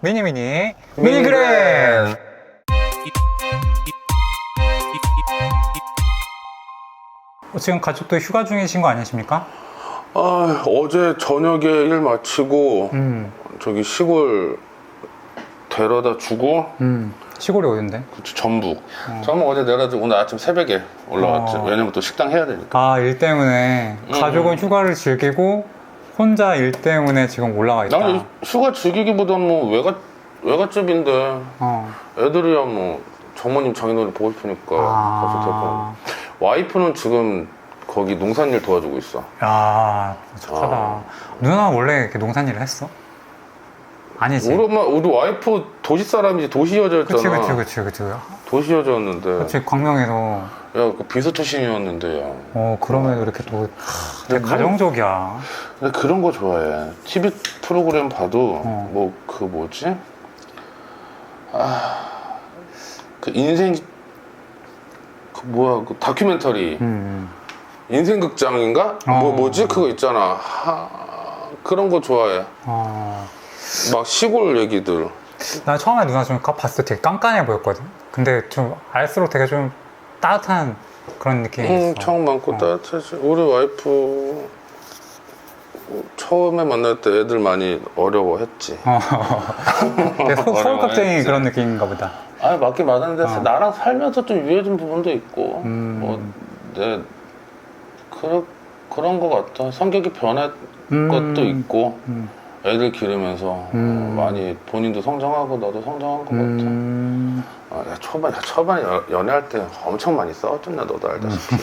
미니그램. 지금 가족도 휴가 중이신 거 아니십니까? 아, 어제 저녁에 일 마치고 저기 시골 데려다 주고 시골이 어딘데? 그치, 전북. 전북 어제 내려가지고 오늘 아침 새벽에 올라왔지. 왜냐면 또 식당 해야 되니까. 아, 일 때문에 가족은 휴가를 즐기고 혼자 일 때문에 지금 올라가 있다. 나는 휴가 즐기기보다는 뭐 외갓집인데 애들이야 뭐 장모님 장인어른 보고 싶으니까 가서 데리고. 와이프는 지금 거기 농산일 도와주고 있어. 야, 착하다. 누나 원래 이렇게 농산일을 했어? 아니지. 우리 와이프 도시 사람이지. 도시 여자였잖아. 그치. 도시 여자였는데. 그치, 광명에서. 야, 그 비서 출신이었는데, 야. 그러면 이렇게 또 되게 가정적이야. 근데 그런 거 좋아해. TV 프로그램 봐도 뭐 그 뭐지? 그 인생 그 뭐야 그 다큐멘터리 인생극장인가? 뭐지 그거 있잖아. 그런 거 좋아해. 막 시골 얘기들. 나 처음에 누나 좀 봤을 때 되게 깐깐해 보였거든. 근데 좀 알수록 되게 좀 따뜻한 그런 느낌이 있어. 청 많고 따뜻하지. 우리 와이프 처음에 만날 때 애들 많이 어려워했지. 서울깍쟁이 그런 느낌인가 보다. 아, 맞긴 맞았는데 나랑 살면서 좀 유해진 부분도 있고 그런 거 같아. 성격이 변한 것도 있고 애들 기르면서 많이 본인도 성장하고 나도 성장한 것 같아. 야, 초반에 연애할 때 엄청 많이 싸웠잖아. 너도 알다시피.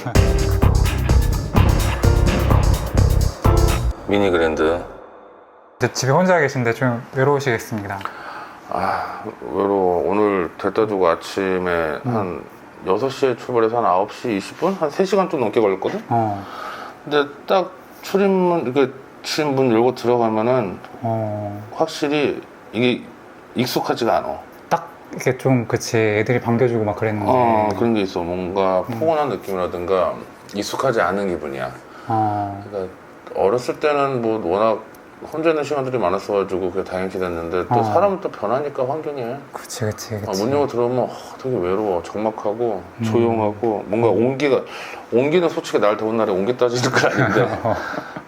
미니그랜드. 이제 집에 혼자 계신데 좀 외로우시겠습니다. 아, 외로워. 오늘 데려다 주고 아침에 한 6시에 출발해서 한 9시 20분? 한 3시간 좀 넘게 걸렸거든? 근데 딱 출입문, 이렇게 집 문 열고 들어가면은 확실히 이게 익숙하지가 않아. 딱 이렇게 좀, 그치, 애들이 반겨주고 막 그랬는데. 그런 게 있어. 뭔가 포근한 느낌이라든가 익숙하지 않은 기분이야. 그러니까 어렸을 때는 뭐 워낙 혼자 있는 시간들이 많았어가지고 그게 다행히 됐는데 또 사람은 또 변하니까 환경이. 그치. 문 열고 들어오면 되게 외로워. 적막하고 조용하고 뭔가 온기는 솔직히 날 더운 날에 온기 따지는 건 아닌데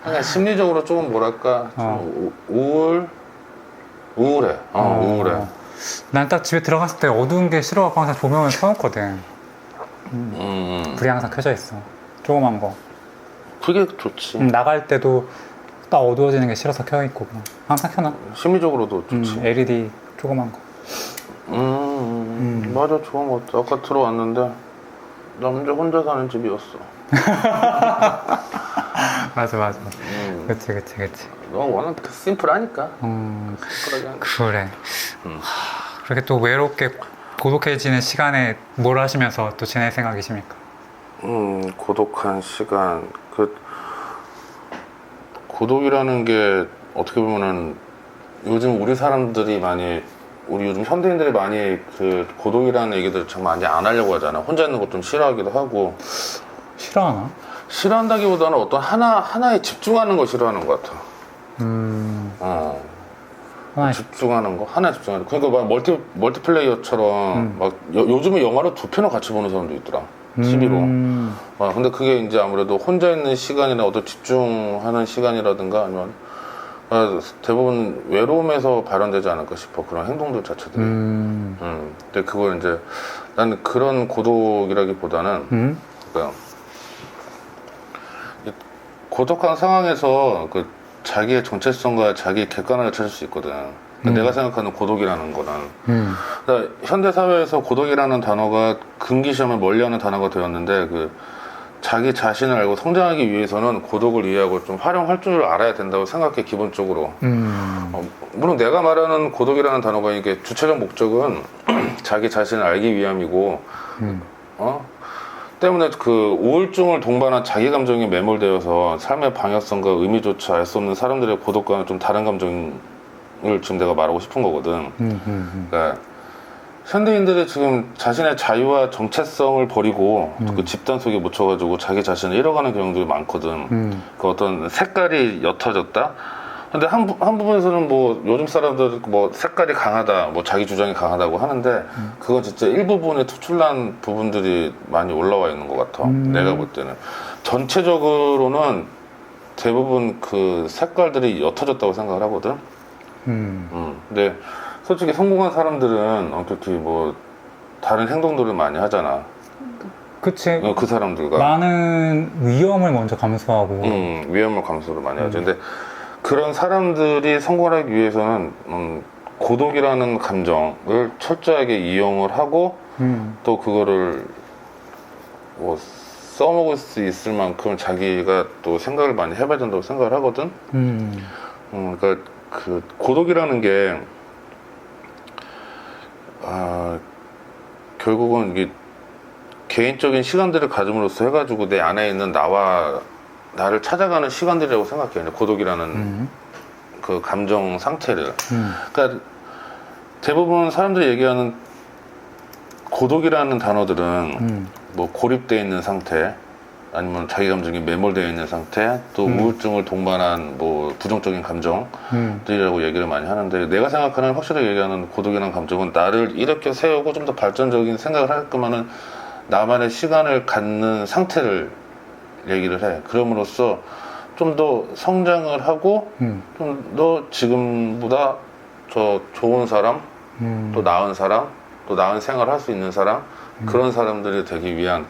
그냥 심리적으로 조금 뭐랄까 좀 우울해. 우울해. 난 딱 집에 들어갔을 때 어두운 게 싫어갖고 항상 조명을 켜놓거든. 불이 항상 켜져 있어. 조그만 거. 그게 좋지. 나갈 때도 딱 어두워지는 게 싫어서 켜있고 그냥 항상 켜놔. 심리적으로도 좋지. LED 조그만 거. 맞아, 좋은 것 같아. 아까 들어왔는데 남자 혼자 사는 집이었어. 맞아. 그치. 너 워낙 심플하니까. 심플하게 하니까. 그래. 그렇게 또 외롭게 고독해지는 시간에 뭘 하시면서 또 지낼 생각이십니까? 고독한 시간. 고독이라는 게 어떻게 보면은 요즘 우리 사람들이 우리 요즘 현대인들이 많이 그 고독이라는 얘기들 참 많이 안 하려고 하잖아. 혼자 있는 거 좀 싫어하기도 하고. 싫어하나? 싫어한다기보다는 어떤 하나에 집중하는 거 싫어하는 것 같아. 집중하는 거, 하나에 집중하는 거. 그러니까 막 멀티플레이어처럼 막 요즘에 영화를 2편을 같이 보는 사람도 있더라. TV로. 근데 그게 이제 아무래도 혼자 있는 시간이나 어떤 집중하는 시간이라든가 아니면 대부분 외로움에서 발현되지 않을까 싶어. 그런 행동들 자체들이. 근데 그걸 이제 나는 그런 고독이라기보다는 그러니까 고독한 상황에서 그 자기의 정체성과 자기의 객관화를 찾을 수 있거든. 그러니까 내가 생각하는 고독이라는 거는 그러니까 현대 사회에서 고독이라는 단어가 금기시험을 멀리하는 단어가 되었는데 그 자기 자신을 알고 성장하기 위해서는 고독을 이해하고 좀 활용할 줄 알아야 된다고 생각해. 기본적으로. 물론 내가 말하는 고독이라는 단어가 이게 주체적 목적은 자기 자신을 알기 위함이고 때문에 그 우울증을 동반한 자기 감정이 매몰되어서 삶의 방향성과 의미조차 알 수 없는 사람들의 고독과는 좀 다른 감정을 지금 내가 말하고 싶은 거거든. 그러니까 현대인들이 지금 자신의 자유와 정체성을 버리고 그 집단 속에 묻혀가지고 자기 자신을 잃어가는 경우들이 많거든. 그 어떤 색깔이 옅어졌다? 근데 한 부분에서는 뭐 요즘 사람들 뭐 색깔이 강하다, 뭐 자기 주장이 강하다고 하는데 그건 진짜 일부분에 투출난 부분들이 많이 올라와 있는 것 같아. 내가 볼 때는 전체적으로는 대부분 그 색깔들이 옅어졌다고 생각을 하거든. 근데 솔직히 성공한 사람들은 어떻게 뭐 다른 행동들을 많이 하잖아. 그치. 그 사람들과 많은 위험을 먼저 감수하고. 위험을 감수를 많이 하죠. 근데 그런 사람들이 성공하기 위해서는 고독이라는 감정을 철저하게 이용을 하고 또 그거를 뭐 써먹을 수 있을 만큼 자기가 또 생각을 많이 해봐야 된다고 생각을 하거든. 그러니까 그 고독이라는 게 결국은 이게 개인적인 시간들을 가짐으로써 해가지고 내 안에 있는 나를 찾아가는 시간들이라고 생각해요. 고독이라는 그 감정 상태를. 그러니까 대부분 사람들이 얘기하는 고독이라는 단어들은 뭐 고립되어 있는 상태, 아니면 자기 감정이 매몰되어 있는 상태, 또 우울증을 동반한 뭐 부정적인 감정들이라고 얘기를 많이 하는데, 내가 생각하는 확실하게 얘기하는 고독이라는 감정은 나를 일으켜 세우고 좀 더 발전적인 생각을 하게끔 하는 나만의 시간을 갖는 상태를 얘기를 해. 그럼으로써 좀 더 성장을 하고 좀 더 지금보다 더 좋은 사람, 또 나은 사람, 또 나은 생활을 할 수 있는 사람, 그런 사람들이 되기 위한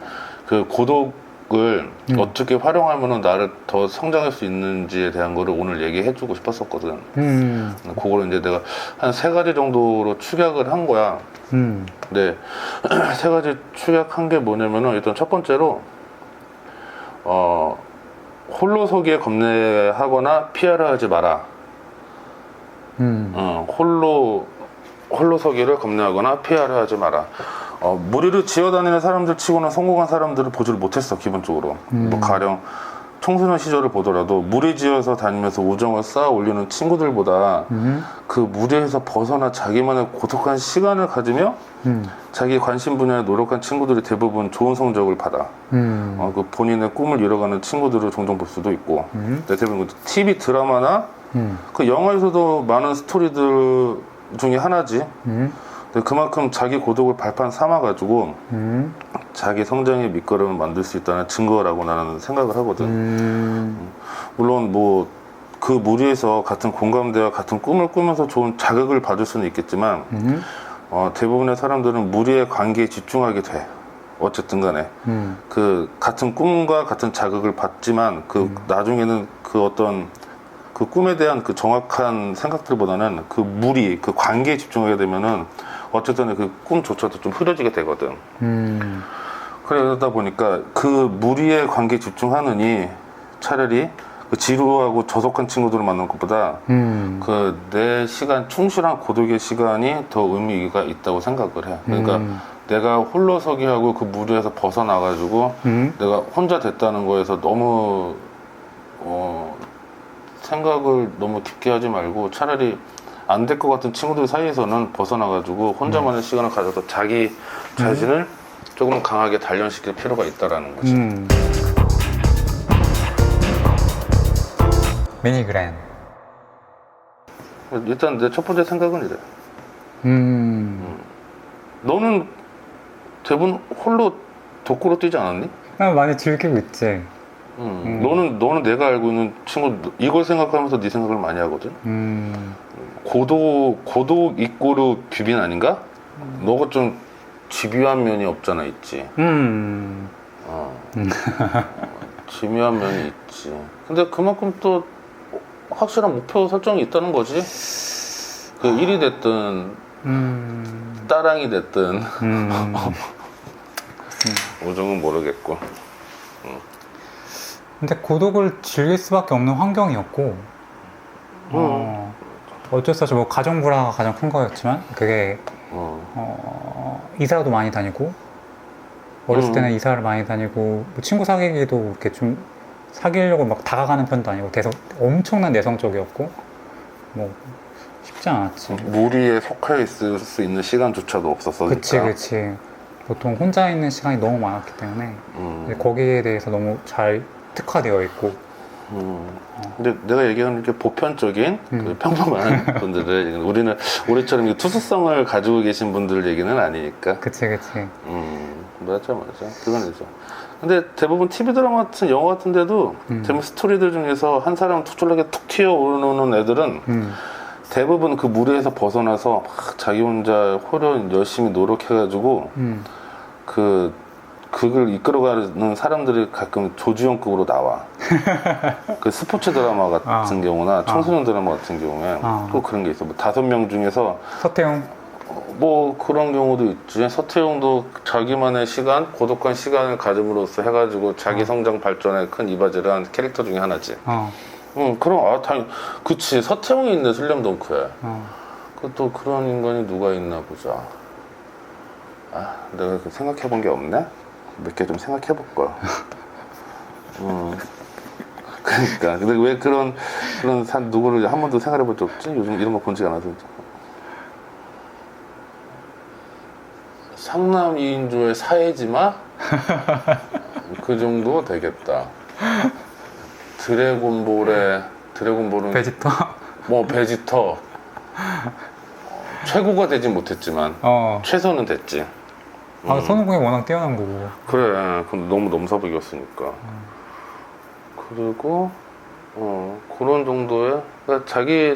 그 고독을 어떻게 활용하면 나를 더 성장할 수 있는지에 대한 거를 오늘 얘기해주고 싶었었거든. 그거를 이제 내가 한 3가지 정도로 축약을 한 거야. 근데 3가지 축약한 게 뭐냐면은, 일단 첫 번째로 홀로서기에 겁내하거나 피하려 하지 마라. 홀로서기를 겁내하거나 피하려 하지 마라. 무리를 지어다니는 사람들 치고는 성공한 사람들을 보지를 못했어, 기본적으로. 뭐 가령 청소년 시절을 보더라도 무리지어서 다니면서 우정을 쌓아 올리는 친구들보다 그 무리에서 벗어나 자기만의 고독한 시간을 가지며 자기 관심 분야에 노력한 친구들이 대부분 좋은 성적을 받아. 그 본인의 꿈을 이뤄가는 친구들을 종종 볼 수도 있고. 대부분 TV 드라마나 그 영화에서도 많은 스토리들 중에 하나지. 근데 그만큼 자기 고독을 발판 삼아가지고 자기 성장의 밑거름을 만들 수 있다는 증거라고 나는 생각을 하거든. 물론 뭐 그 무리에서 같은 공감대와 같은 꿈을 꾸면서 좋은 자극을 받을 수는 있겠지만 대부분의 사람들은 무리의 관계에 집중하게 돼. 어쨌든 간에 그 같은 꿈과 같은 자극을 받지만 그 나중에는 그 어떤 그 꿈에 대한 그 정확한 생각들보다는 그 무리, 그 관계에 집중하게 되면은 어쨌든 그 꿈조차도 좀 흐려지게 되거든. 그러다 보니까 그 무리의 관계에 집중하느니 차라리 그 지루하고 저속한 친구들을 만나는 것보다 그 내 시간, 충실한 고독의 시간이 더 의미가 있다고 생각을 해. 그러니까 내가 홀로서기하고 그 무리에서 벗어나가지고 내가 혼자 됐다는 거에서 너무 생각을 너무 깊게 하지 말고 차라리 안 될 것 같은 친구들 사이에서는 벗어나가지고 혼자만의 시간을 가져서 자기 자신을 조금 강하게 단련시킬 필요가 있다라는 거지. 미니그램. 일단 내 첫 번째 생각은 이래. 너는 대부분 홀로 독구로 뛰지 않았니? 많이 즐기고 있지. 너는 내가 알고 있는 친구 이걸 생각하면서 네 생각을 많이 하거든. 고독 이꼬르 규빈 아닌가? 너가 좀 집요한 면이 없잖아, 있지. 집요한 면이 있지. 근데 그만큼 또 확실한 목표 설정이 있다는 거지. 그 일이 됐든 따랑이 됐든 우정은 모르겠고. 근데 고독을 즐길 수밖에 없는 환경이었고 어쩔 수 없이 뭐 가정 불화가 가장 큰 거였지만 그게 이사도 많이 다니고 어렸을 때는 이사를 많이 다니고 뭐 친구 사귀기도 이렇게 좀 사귀려고 막 다가가는 편도 아니고 엄청난 내성적이었고 뭐 쉽지 않았지. 무리에 속해 있을 수 있는 시간조차도 없었으니까. 그치. 보통 혼자 있는 시간이 너무 많았기 때문에 거기에 대해서 너무 잘 특화되어 있고 근데 내가 얘기하는 게 보편적인 그 평범한 분들을 우리처럼 이 투수성을 가지고 계신 분들 얘기는 아니니까. 그치. 맞아. 그건. 근데 대부분 TV 드라마 같은 영화 같은데도 재밌는 스토리들 중에서 한 사람 툭tur하게 툭 튀어 오르는 애들은 대부분 그 무리에서 벗어나서 막 자기 혼자 열심히 노력해가지고 그걸 이끌어가는 사람들이 가끔 조주영급으로 나와. 그 스포츠 드라마 같은 경우나 청소년 드라마 같은 경우에 또 그런 게 있어. 뭐 5명 중에서 서태웅. 뭐 그런 경우도 있지. 서태웅도 자기만의 시간, 고독한 시간을 가짐으로써 해가지고 자기 성장 발전에 큰 이바지를 한 캐릭터 중에 하나지. 그럼 당연히 그치. 서태웅이 있네. 슬램덩크에. 또 그런 인간이 누가 있나 보자. 내가 생각해본 게 없네. 몇 개 좀 생각해볼 걸. 그러니까 근데 왜 그런 누구를 한 번도 생각해본 적 없지? 요즘 이런 거 본지가 않아서. 상남 2인조의 사회지마? 그 정도 되겠다. 드래곤볼은 베지터. 뭐 베지터 최고가 되진 못했지만 최선은 됐지. 손오공이 워낙 뛰어난 거고. 그래. 근데 너무 넘사벽이었으니까. 그리고 그런 정도의 그러니까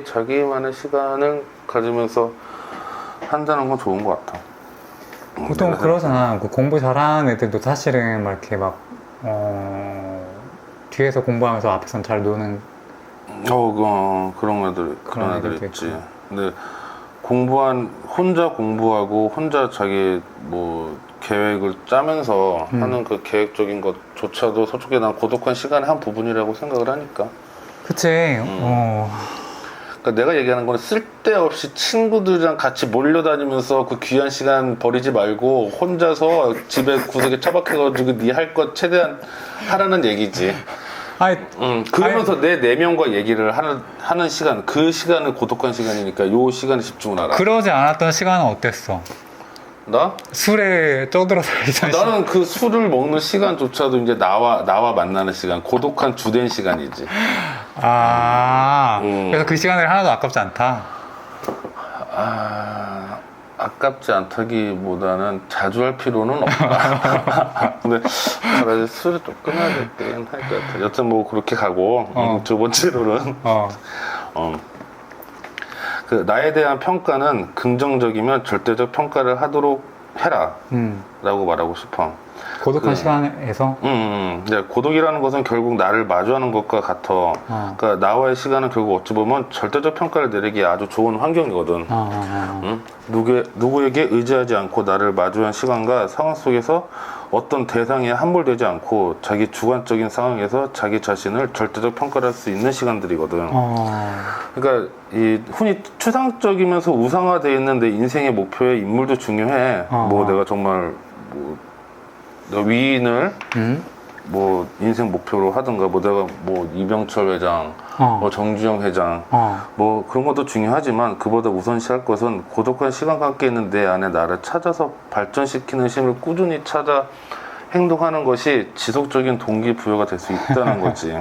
자기만의 시간을 가지면서 한다는 건 좋은 것 같아. 보통 그러잖아. 그 공부 잘하는 애들도 사실은 막 이렇게 막 뒤에서 공부하면서 앞에서는 잘 노는. 그런 애들 있지. 근데 혼자 공부하고 혼자 자기 뭐 계획을 짜면서 하는 그 계획적인 것조차도 솔직히 난 고독한 시간의 한 부분이라고 생각을 하니까. 그치. 그러니까 내가 얘기하는 건 쓸데없이 친구들이랑 같이 몰려다니면서 그 귀한 시간 버리지 말고 혼자서 집에 구석에 처박혀가지고 네 할 것 최대한 하라는 얘기지. 그러면서 내 내면과 얘기를 하는 시간, 그 시간은 고독한 시간이니까 요 시간에 집중을 하라. 그러지 않았던 시간은 어땠어? 나? 술에 떠들어서 나는 그 술을 먹는 시간조차도 이제 나와 만나는 시간, 고독한 주된 시간이지. 그래서 그 시간을 하나도 아깝지 않다. 아깝지 않다기보다는 자주 할 필요는 없다. 근데 차라리 술을 좀 끊어야 되긴 할 것 같아. 여튼 뭐 그렇게 가고 두 번째로는 그 나에 대한 평가는 긍정적이면 절대적 평가를 하도록 해라 라고 말하고 싶어. 고독한 시간에서? 이제 고독이라는 것은 결국 나를 마주하는 것과 같아. 그러니까 나와의 시간은 결국 어찌 보면 절대적 평가를 내리기에 아주 좋은 환경이거든. 누구에게 의지하지 않고 나를 마주한 시간과 상황 속에서 어떤 대상에 함몰되지 않고 자기 주관적인 상황에서 자기 자신을 절대적 평가를 할 수 있는 시간들이거든. 그러니까 이 흔히 추상적이면서 우상화되어 있는 내 인생의 목표의 인물도 중요해. 뭐 내가 정말 너 위인을 뭐 인생 목표로 하든가 뭐 내가 뭐 이병철 회장, 뭐 정주영 회장 뭐 그런 것도 중요하지만 그보다 우선시할 것은 고독한 시간과 함께 있는 내 안에 나를 찾아서 발전시키는 힘을 꾸준히 찾아 행동하는 것이 지속적인 동기부여가 될 수 있다는 거지.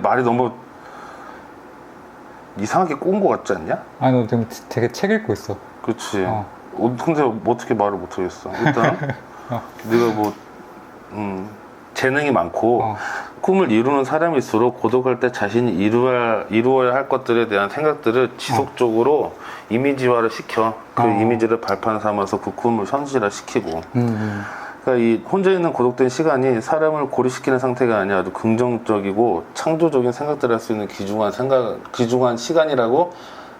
말이 너무 이상하게 꼬은 것 같지 않냐? 아니 너 지금 되게 책 읽고 있어. 그렇지. 근데 어떻게 말을 못하겠어. 일단 네가 뭐 재능이 많고 꿈을 이루는 사람일수록 고독할 때 자신이 이루어야 할 것들에 대한 생각들을 지속적으로 이미지화를 시켜. 그 이미지를 발판 삼아서 그 꿈을 현실화시키고. 그러니까 이 혼자 있는 고독된 시간이 사람을 고립시키는 상태가 아니라 아주 긍정적이고 창조적인 생각들을 할 수 있는 귀중한 시간이라고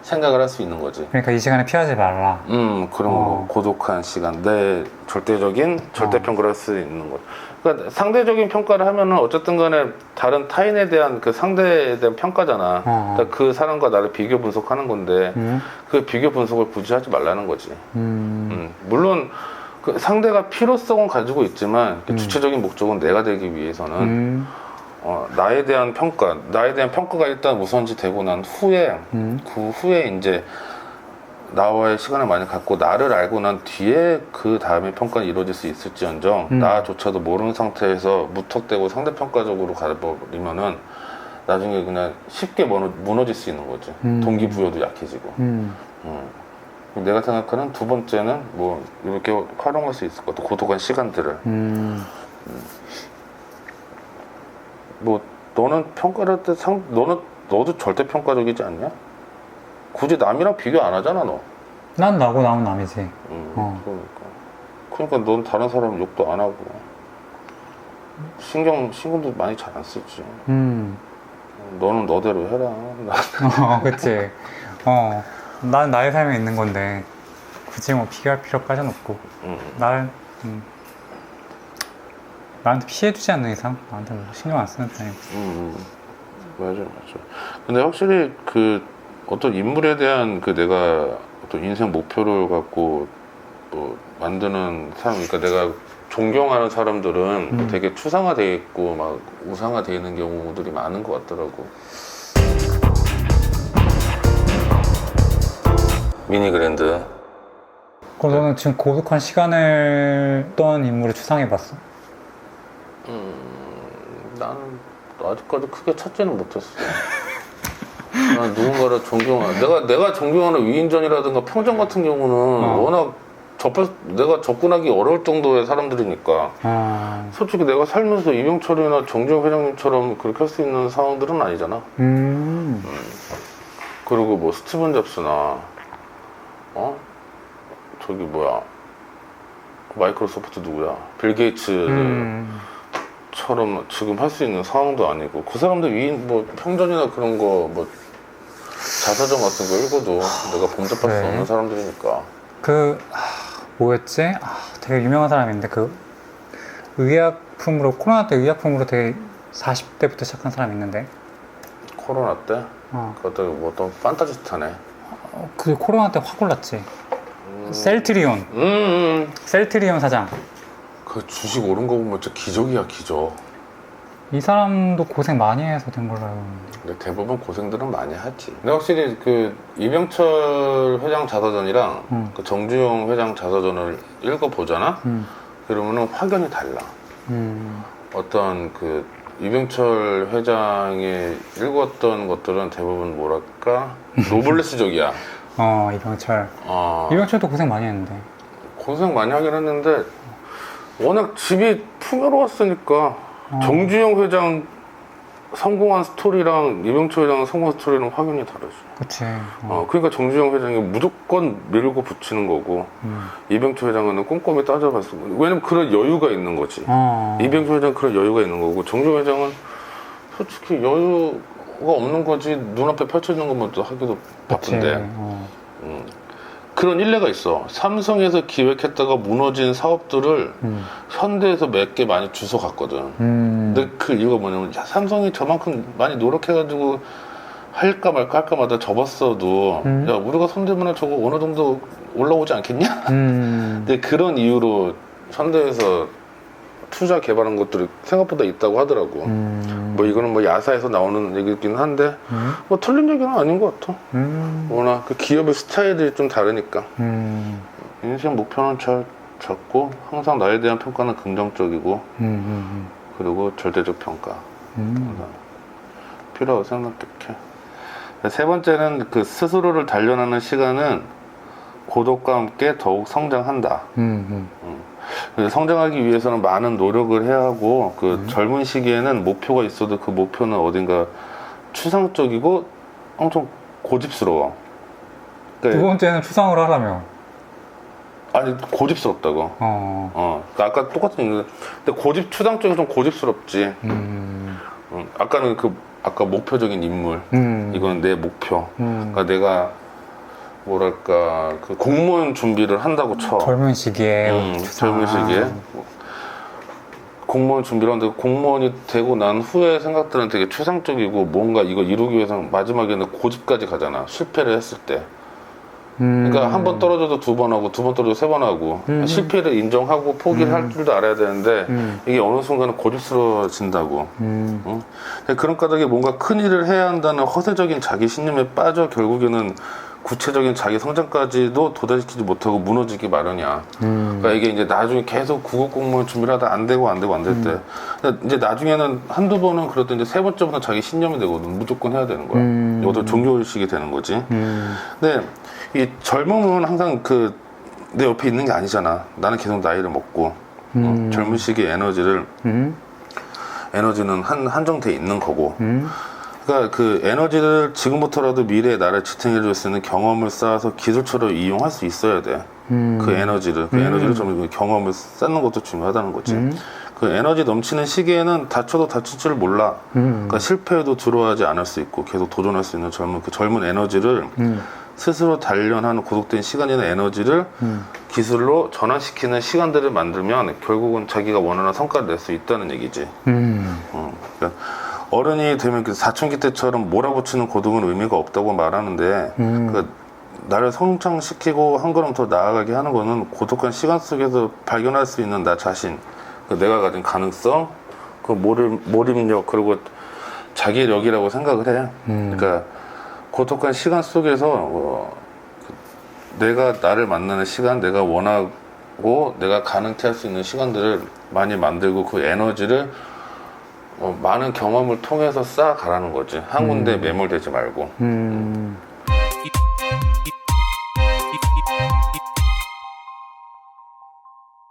생각을 할 수 있는 거지. 그러니까 이 시간에 피하지 말라. 그런 거. 고독한 시간. 내 절대평가를 할 수 있는 거. 그러니까 상대적인 평가를 하면은 어쨌든 간에 다른 타인에 대한 그 상대에 대한 평가잖아. 그러니까 그 사람과 나를 비교 분석하는 건데 그 비교 분석을 굳이 하지 말라는 거지. 물론 그 상대가 필요성은 가지고 있지만 주체적인 목적은 내가 되기 위해서는 나에 대한 평가가 일단 우선시 되고 난 후에 그 후에 이제 나와의 시간을 많이 갖고 나를 알고 난 뒤에 그 다음에 평가는 이루어질 수 있을지언정 나조차도 모르는 상태에서 무턱대고 상대평가적으로 가버리면은 나중에 그냥 쉽게 무너질 수 있는 거지. 동기부여도 약해지고. 내가 생각하는 두 번째는 뭐 이렇게 활용할 수 있을 것 같아. 고독한 시간들을. 뭐 너는 평가를 할 때 너도 절대 평가적이지 않냐? 굳이 남이랑 비교 안 하잖아 너. 난 나고 나면 남이지. 그러니까 넌 다른 사람 욕도 안 하고 신경도 많이 잘 안 쓰지. 너는 너대로 해라. 그치. 난 나의 삶에 있는 건데 굳이 뭐 비교할 필요까지는 없고 나한테 피해주지 않는 이상 나한테 뭐 신경 안 쓰는 편이고. 맞아. 근데 확실히 그 어떤 인물에 대한 그 내가 어떤 인생 목표를 갖고 뭐 만드는 사람, 그러니까 내가 존경하는 사람들은 되게 추상화되어 있고 막 우상화되어 있는 경우들이 많은 것 같더라고. 미니그랜드. 그럼 너는 지금 고독한 시간을 어떤 인물을 추상해봤어? 나는 아직까지 크게 찾지는 못했어. 난 누군가를 내가 존경하는 위인전이라든가 평전 같은 경우는 워낙 내가 접근하기 어려울 정도의 사람들이니까. 솔직히 내가 살면서 이병철이나 정주영 회장님처럼 그렇게 할 수 있는 상황들은 아니잖아. 그리고 뭐 스티븐 잡스나 저기 뭐야 마이크로소프트 누구야 빌 게이츠처럼 지금 할 수 있는 상황도 아니고, 그 사람들 위인 뭐 평전이나 그런 거 뭐 자서전 같은 거 읽어도 내가 범접할 수 없는 사람들이니까. 뭐였지? 되게 유명한 사람인데 코로나 때 의약품으로 되게 40대부터 시작한 사람이 있는데. 코로나 때? 그것도 뭐 어떤 판타지스타네. 그 코로나 때 확 올랐지. 셀트리온. 셀트리온 사장. 그 주식 오른 거 보면 진짜 기적이야, 기적. 이 사람도 고생 많이 해서 된 걸로 알고 있는데. 근데 대부분 고생들은 많이 하지. 근데 확실히 그 이병철 회장 자서전이랑 그 정주영 회장 자서전을 읽어보잖아? 그러면은 확연히 달라. 어떤 그 이병철 회장이 읽었던 것들은 대부분 뭐랄까 노블레스적이야. 이병철. 이병철도 고생 많이 했는데. 고생 많이 하긴 했는데 워낙 집이 풍요로웠으니까 정주영 회장 성공한 스토리랑 이병철 회장 성공한 스토리는 확연히 다르죠. 그치. 그러니까 정주영 회장이 무조건 밀고 붙이는 거고 이병철 회장은 꼼꼼히 따져봤어. 왜냐면 그런 여유가 있는 거지. 이병철 회장은 그런 여유가 있는 거고, 정주영 회장은 솔직히 여유가 없는 거지. 눈앞에 펼쳐지는 것만 또 하기도 바쁜데. 그런 일례가 있어. 삼성에서 기획했다가 무너진 사업들을 현대에서 몇 개 많이 주워갔거든. 근데 그 이유가 뭐냐면, 야, 삼성이 저만큼 많이 노력해가지고 할까 말까 할까 마다 접었어도 야, 우리가 손대면 저거 어느 정도 올라오지 않겠냐? 근데 그런 이유로 현대에서 투자 개발한 것들이 생각보다 있다고 하더라고. 뭐 이거는 뭐 야사에서 나오는 얘기긴 한데 뭐 틀린 얘기는 아닌 것 같아. 워낙 그 기업의 스타일이 좀 다르니까. 인생 목표는 잘 잡고 항상 나에 대한 평가는 긍정적이고 그리고 절대적 평가 필요하다고 생각해. 세 번째는 그 스스로를 단련하는 시간은 고독과 함께 더욱 성장한다. 성장하기 위해서는 많은 노력을 해야 하고, 그 젊은 시기에는 목표가 있어도 그 목표는 어딘가 추상적이고 엄청 고집스러워. 두 번째는 추상으로 하라며. 아니, 고집스럽다고. 그러니까 아까 똑같은 얘기. 근데 추상적인 좀 고집스럽지. 아까는 아까 목표적인 인물. 이건 내 목표. 그러니까 내가 뭐랄까 그 공무원 준비를 한다고 쳐. 젊은 시기에. 젊은 시기에 공무원 준비를 하는데, 공무원이 되고 난 후에 생각들은 되게 추상적이고 뭔가 이거 이루기 위해서 마지막에는 고집까지 가잖아. 실패를 했을 때. 그러니까 한 번 떨어져도 두 번 하고, 두 번 떨어져도 세 번 하고, 실패를 인정하고 포기를 할 줄도 알아야 되는데 이게 어느 순간은 고집스러워진다고. 그런 까닭에 뭔가 큰 일을 해야 한다는 허세적인 자기 신념에 빠져 결국에는 구체적인 자기 성장까지도 도달시키지 못하고 무너지기 마련이야. 그러니까 이게 이제 나중에 계속 국어 공무원 준비를 하다 안 되고 안 될 때, 그러니까 이제 나중에는 한두 번은 그래도 이제 세 번째부터 자기 신념이 되거든. 무조건 해야 되는 거야. 이것도 종교의식이 되는 거지. 근데 이 젊음은 항상 그 내 옆에 있는 게 아니잖아. 나는 계속 나이를 먹고 젊은 시기의 에너지는 한정돼 있는 거고. 그러니까 그 에너지를 지금부터라도 미래의 나를 지탱해줄 수 있는 경험을 쌓아서 기술처럼 이용할 수 있어야 돼. 그 에너지를 좀 경험을 쌓는 것도 중요하다는 거지. 그 에너지 넘치는 시기에는 다쳐도 다칠 줄 몰라. 그러니까 실패해도 두려워하지 않을 수 있고 계속 도전할 수 있는 그 젊은 에너지를 스스로 단련하는 고독된 시간이나 에너지를 기술로 전환시키는 시간들을 만들면 결국은 자기가 원하는 성과를 낼 수 있다는 얘기지. 그러니까 어른이 되면 그 사춘기 때처럼 몰아붙이는 고독은 의미가 없다고 말하는데 그 나를 성장시키고 한 걸음 더 나아가게 하는 거는 고독한 시간 속에서 발견할 수 있는 나 자신, 그 내가 가진 가능성, 그 몰입력, 그리고 자기력이라고 생각을 해. 그러니까 고독한 시간 속에서 내가 나를 만나는 시간, 내가 원하고 내가 가능케 할 수 있는 시간들을 많이 만들고 그 에너지를 많은 경험을 통해서 쌓아가라는 거지. 한 군데 매몰되지 말고.